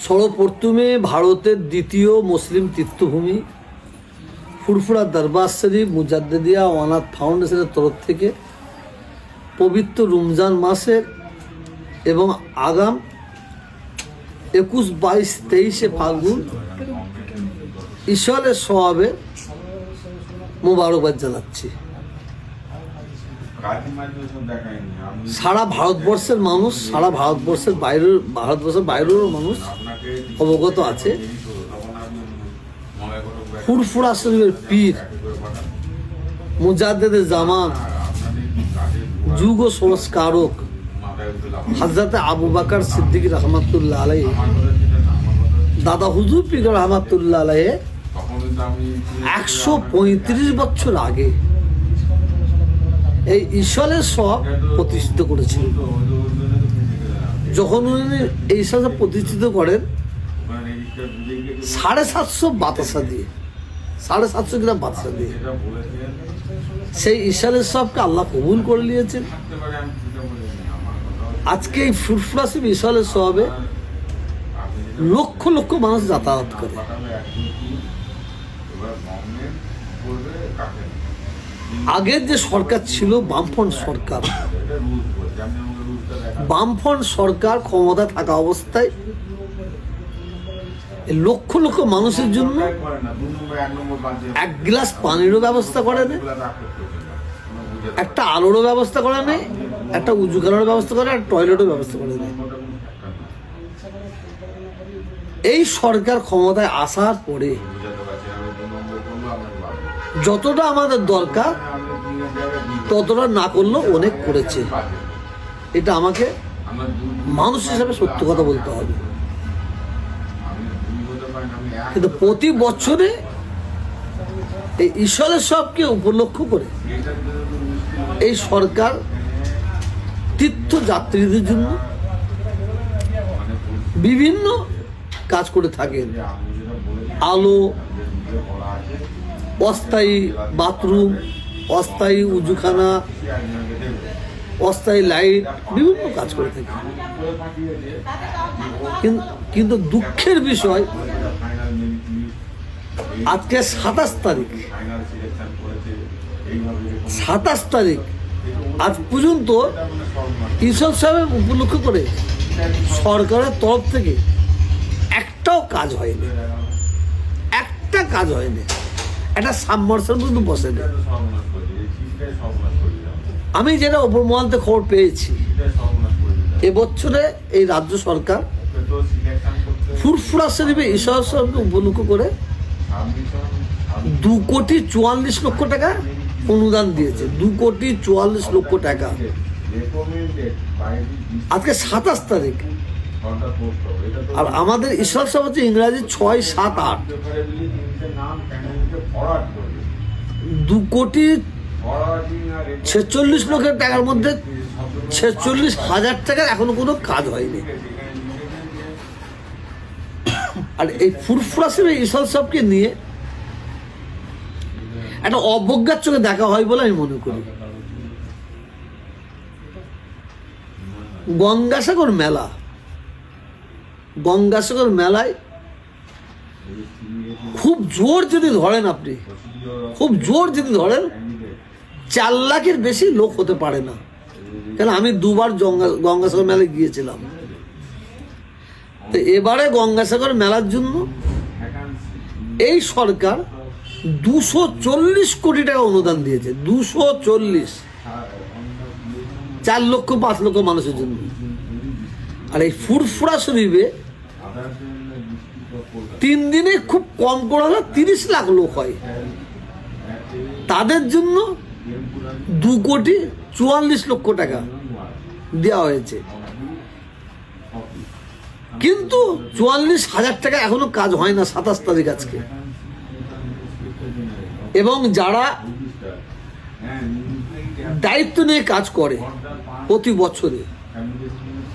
সর্বপ্রথমে ভারতের দ্বিতীয় মুসলিম তীর্থভূমি ফুরফুরা দরবার শরীফ মুজাদ্দিদিয়া অনাথ ফাউন্ডেশনের তরফ থেকে পবিত্র রমজান মাসের এবং আগাম 21, 22, 23 ফাল্গুন ঈশ্বরের সওয়াবে মোবারকবাদ জানাচ্ছি। সারা ভারতবর্ষের মানুষ, সারা ভারতবর্ষের বাইরেরও মানুষ অবগত আছে ফুরফুরা শরীফের পীর মুজাদ্দিদে জামান যুগ সংস্কারক হযরত আবু বকর সিদ্দিক রহমাতুল্লাহ আলাইহি দাদা হুজুর পীর রহমাতুল্লাহ আলাইহি 135 বছর আগে এই ঈশ্বরের সব প্রতিষ্ঠিত করেছিলেন। যখন উনি এই সব প্রতিষ্ঠিত করেন 750 বাতাসা দিয়ে, 750 গ্রাম বাতাসা দিয়ে সেই ঈশ্বরের সবকে আল্লাহ কবুল করে নিয়েছেন। আজকে এই ফুরফুরা শরীফ ঈশ্বরের সবে লক্ষ লক্ষ মানুষ যাতায়াত করে। আগের যে সরকার ছিল বামফ্রন্ট সরকার, বামফ্রন্ট সরকার ক্ষমতা থাকা অবস্থায় লক্ষ লক্ষ মানুষের জন্য এক গ্লাস পানিরও ব্যবস্থা করে নেই, একটা আলোরও ব্যবস্থা করে নেই, একটা উঁচু খানারও ব্যবস্থা করে, একটা টয়লেটের ব্যবস্থা করে নেই। এই সরকার ক্ষমতায় আসার পরে যতটা আমাদের দরকার ততটা না করলেও অনেক করেছে। এটা আমাকে মানুষ হিসাবে সত্য কথা বলতে হবে। কিন্তু প্রতি বছরে এই ঈশ্বরের সবকে উপলক্ষ করে এই সরকার তীর্থযাত্রীদের জন্য বিভিন্ন কাজ করে থাকেন। আলো, অস্থায়ী বাথরুম, অস্থায়ী উজুখানা, অস্থায়ী লাইট, বিভিন্ন কাজ করে থাকে। কিন্তু দুঃখের বিষয় আজকে 27 তারিখ আজ পর্যন্ত ঈশ্বর সাহেব উপলক্ষ করে সরকারের তরফ থেকে একটাও কাজ হয়নি, একটা কাজ হয়নি, একটা সাবমার্সাল পর্যন্ত বসেনি। আমি যেটা ওপর মহলতে খবর পেয়েছি, এবছরে এই রাজ্য সরকার ফুরফুরা শরীফে ঈশ্বর সাহেবকে উপলক্ষ করে 2,44,00,000 টাকা অনুদান দিয়েছে। 2,44,00,000 টাকা। আজকে 27 তারিখ, আর আমাদের ঈশ্বর সাহেব হচ্ছে ইংরাজি 6, 7, 8। 2,46,00,000 টাকার মধ্যে 46,000 টাকার এখনো কোনো কাজ হয়নি। আর এই ফুরফুরা শরীফ ঈশ্বর সাহেবকে নিয়ে একটা অবজ্ঞার চোখে দেখা হয় বলে আমি মনে করি। গঙ্গাসাগর মেলায় খুব জোর যদি ধরেন, আপনি খুব জোর যদি ধরেন 4 লাখের বেশি লোক হতে পারে না। কেন, আমি 2 বার গঙ্গাসাগর মেলায় গিয়েছিলাম। তো এবারে গঙ্গাসাগর মেলার জন্য এই সরকার 240 কোটি টাকা অনুদান দিয়েছে। 240, 4 লক্ষ 5 লক্ষ মানুষের জন্য। আর এই ফুরফুরা শরীফে 3 দিনে খুব কম করে হলে 30 লাখ লোক হয়। তাদের জন্য 2,44,00,000 টাকা দেওয়া হয়েছে। কিন্তু 44,000 টাকা এখনো কাজ হয় না 27 তারিখ আজকে। এবং যারা দায়িত্ব নিয়ে কাজ করে প্রতি বছরে,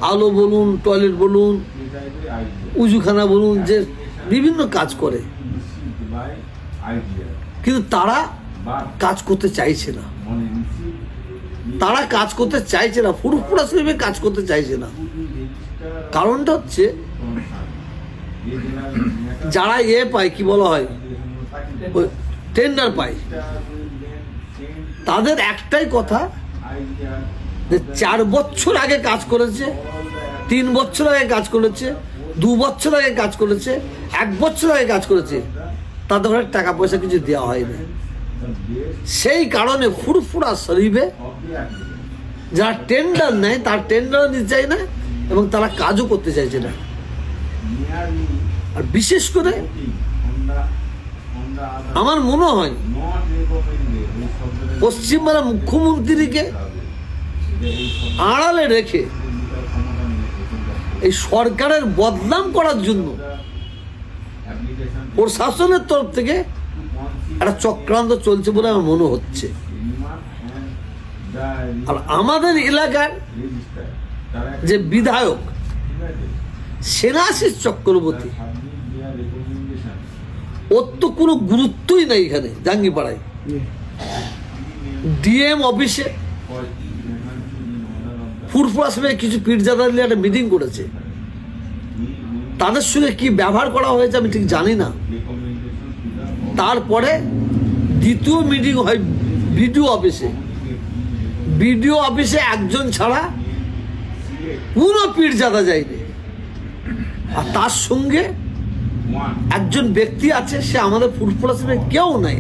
আলো বলুন, টয়লেট বলুন, উজুখানা বলুন, যে বিভিন্ন কাজ করে, কিন্তু তারা কাজ করতে চাইছে না। তারা কাজ করতে চাইছে না, ফুরফুরা শরীফে কাজ করতে চাইছে না। কারণটা হচ্ছে যারা পায় কি বলা হয়, টেন্ডার পায়, তাদের একটাই কথা যে 4 বছর আগে কাজ করেছে, 3 বছর আগে কাজ করেছে, 2 বছর আগে কাজ করেছে, 1 বছর আগে কাজ করেছে, তাদের ঘরে টাকা পয়সা কিছু দেওয়া হয়নি। সেই কারণে ফুরফুরা শরীফে যারা টেন্ডার নেয় তার টেন্ডারও দিতে চায় না এবং তারা কাজও করতে চাইছে না। আর বিশেষ করে আমার মনে হয় পশ্চিমবাংলার মুখ্যমন্ত্রীকে আড়ালে রেখে এই সরকারের বদনাম করার জন্য প্রশাসনের তরফ থেকে একটা চক্রান্ত চলছে বলে আমার মনে হচ্ছে। আর আমাদের এলাকার যে বিধায়ক সেনাশিস চক্রবর্তী, ওর তো কোনো গুরুত্বই নাই এখানে জাঙ্গিপাড়ায়। ডিএম অফিসে ফুরফুরা সময় কিছু পীরজাদা নিয়ে একটা মিটিং করেছে, তাদের সঙ্গে কি ব্যবহার করা হয়েছে আমি ঠিক জানি না। তারপরে দ্বিতীয় মিটিং হয় বিডিও অফিসে। বিডিও অফিসে একজন ছাড়া কোনো পীরজাদা যায়নি। আর তার সঙ্গে একজন ব্যক্তি আছে, সে আমাদের ফুরফুরা সময় কেউ নাই,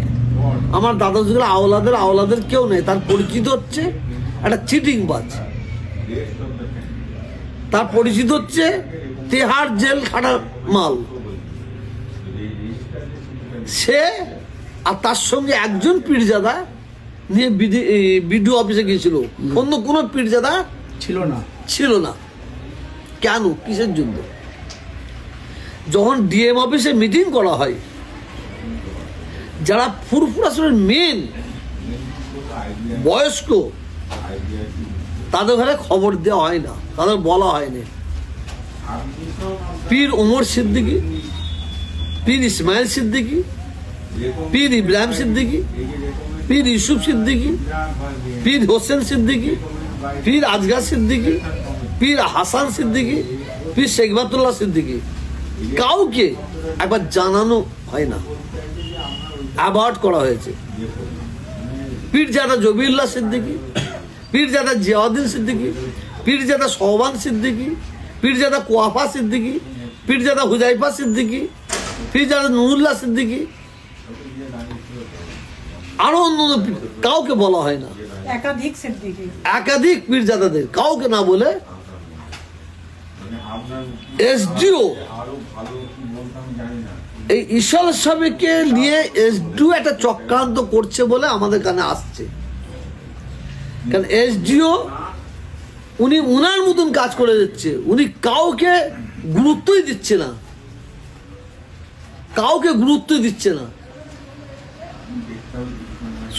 আমার দাদাজিগুলো আওলাদের কেউ নেই। তার পরিচিত হচ্ছে একটা চিটিংবাজ, তার পরিচিত হচ্ছে তেহার জেল খাটা মাল সে। আর তার সঙ্গে একজন পীরজাদা নিয়ে বিডিও অফিসে গিয়েছিল, অন্য কোনো পীরজাদা ছিল না। কেন, কিসের জন্য? যখন ডিএম অফিসে মিটিং করা হয়, যারা ফুরফুরা শরীফের মেন বয়স্ক, তাদের ঘরে খবর দেওয়া হয় না, তাদের বলা হয়নি। পীর ওমর সিদ্দিকী, পীর ইসমাইল সিদ্দিকী, পীর ইব্রাহিম সিদ্দিকী, পীর ইউসুফ সিদ্দিকী, পীর হোসেন সিদ্দিকী, পীর আজগার সিদ্দিকী, পীর হাসান সিদ্দিকী, পীর শেখবাতুল্লাহ সিদ্দিকী, কাউকে একবার জানানো হয় না, অ্যাভয়েড করা হয়েছে। পীরজাদা জবিউল্লাহ সিদ্দিকী, পীরজাদা জিয়াউদ্দিন সিদ্দিকী, পীরজাদা সোহবান সিদ্দিকী, পীরজাদা কুয়াফা সিদ্দিকী, পীরজাদা হুজাইফা সিদ্দিকী, পীরজাদা নুরুল্লাহ সিদ্দিকী, আরো অন্য কাউকে বলা হয় না। একাধিক পীরজাদাদের কাউকে না বলে এসডিও এই ঈশাল সাহেবকে নিয়ে এসডিও একটা চক্রান্ত করছে বলে আমাদের কানে আসছে। কারণ এসডিও উনি উনার মতন কাজ করে যাচ্ছে, উনি কাউকে গুরুত্বই দিচ্ছে না, কাউকে গুরুত্ব দিচ্ছে না।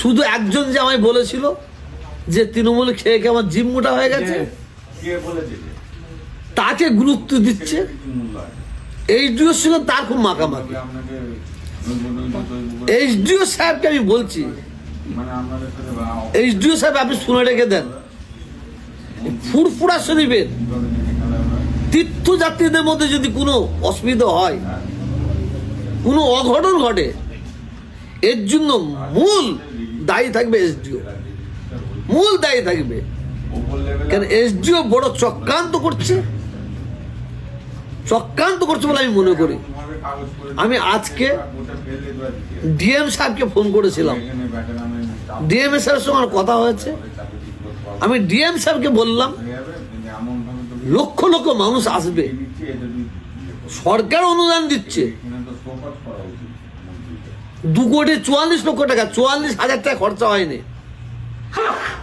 শুধু একজন যে আমায় বলেছিল যে তৃণমূল খেয়ে খেয়ে আমার জিম মোটা হয়ে গেছে, তাকে গুরুত্ব দিচ্ছে। এইচডিও ছিল তার খুব মাখামাখি। এইচডিও সাহেবকে আমি বলছি, এইচডিও সাহেব আপনি শুনে রেখে দেন, ফুরফুরা শরীফের তীর্থযাত্রীদের মধ্যে যদি কোনো অসুবিধা হয়, কোনো অঘটন ঘটে, এর জন্য মূল দায়ী থাকবে এসডিও, মূল দায়ী থাকবে। কেন এসডিও বড় চক্রান্ত করছে বলে আমি মনে করি। আমি আজকে ডিএম সাহেবকে ফোন করেছিলাম, ডিএম সাহেবের সঙ্গে আমার কথা হয়েছে। আমি ডিএম সাহেবকে বললাম লক্ষ লক্ষ মানুষ আসবে, সরকার অনুদান দিচ্ছে 2,44,00,000 টাকা, 44,000 টাকা খরচা হয়নি।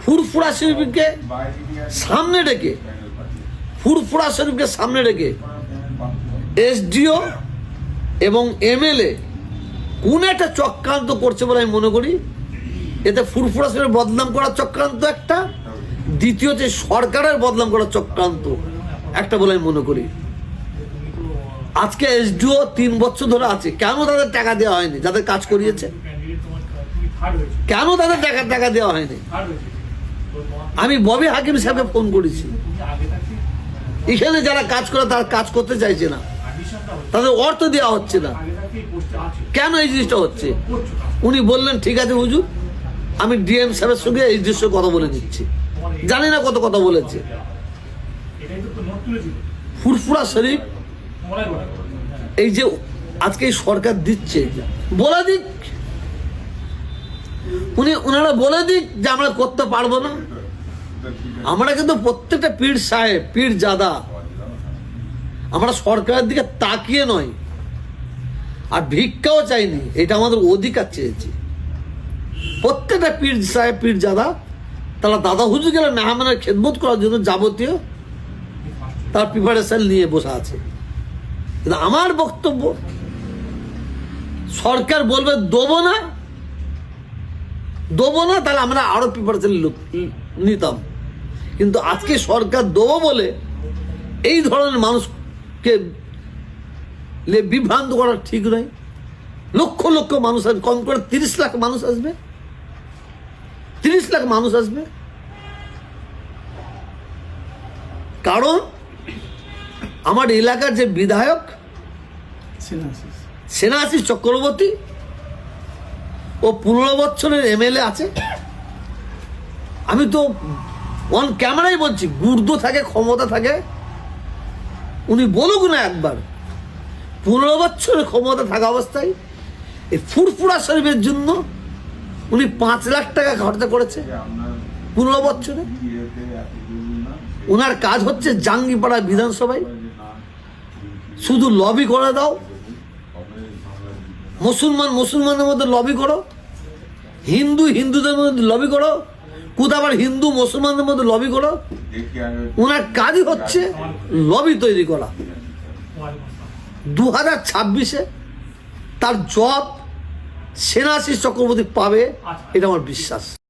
ফুরফুরা শরীফকে সামনে রেখে এসডিও এবং এমএলএ কোন একটা চক্রান্ত করছে বলে আমি মনে করি। এতে ফুরফুরা শরীফের বদনাম করার চক্রান্ত একটা, দ্বিতীয়ত সরকারের বদনাম করার চক্রান্ত একটা বলে আমি মনে করি। আজকে এসডিও 3 বছর ধরে আছে, কেন তাদের টাকা দেওয়া হয়নি? যাদের কাজ করিয়েছে কেন তাদের টাকা দেওয়া হয়নি? আমি ববি হাকিম সাহেবকে ফোন করেছি, এখানে যারা কাজ করে তারা কাজ করতে চাইছে না। তাদের অর্থ দেওয়া হচ্ছে না। কেন এই জিনিসটা হচ্ছে? উনি বললেন ঠিক আছে হুজুর, আমি ডিএম সাহেবের সঙ্গে এই দৃশ্য কথা বলে দিচ্ছি। জানি না কত কথা বলেছে। ফুরফুরা শরীফ এই যে আজকে এই সরকার দিচ্ছে, বলে দিক, ওনারা বলে দিক যে আমরা করতে পারবো না। আমরা কিন্তু প্রত্যেকটা পীর সাহেব, পীর জাদা, আমরা সরকারের দিকে তাকিয়ে নয় আর ভিক্ষাও চাইনি, এটা আমাদের অধিকার চেয়েছি। প্রত্যেকটা পীর সাহেব, পীর জাদা, তারা দাদা হুজুর গেলে মেহমানের খেদমত করার জন্য যাবতীয় তার প্রিপারেশন নিয়ে বসে আছে। কিন্তু আমার বক্তব্য, সরকার বলবে দেবো না, তাহলে আমরা আরো প্রিপারেশন নিতাম। কিন্তু আজকে সরকার দেবো বলে এই ধরনের মানুষকে বিভ্রান্ত করা ঠিক নয়। লক্ষ লক্ষ মানুষ আসবে, কম করে 30 লাখ মানুষ আসবে, 30 লাখ মানুষ আসবে। কারণ আমার এলাকার যে বিধায়ক সেনাশিস চক্রবর্তী, ও 15 বছরের এমএলএ আছে। আমি তো অন ক্যামেরাই বলছি, গুর্দ থাকে, ক্ষমতা থাকে, উনি বলুক না একবার। 15 বছরের ক্ষমতা থাকা অবস্থায় এই ফুরফুরা শরীফের জন্য উনি 5 লাখ টাকা খরচা করেছে 15 বছরে। ওনার কাজ হচ্ছে জাঙ্গিপাড়া বিধানসভায় শুধু লবি করে দাও, মুসলমানের মধ্যে লবি করো, হিন্দুদের মধ্যে লবি করো, আবার হিন্দু মুসলমানদের মধ্যে লবি করো। ওনার কাজই হচ্ছে লবি তৈরি করা। 2026-এ তার জব সেনাশিস চক্রবর্তী পাবে, এটা আমার বিশ্বাস।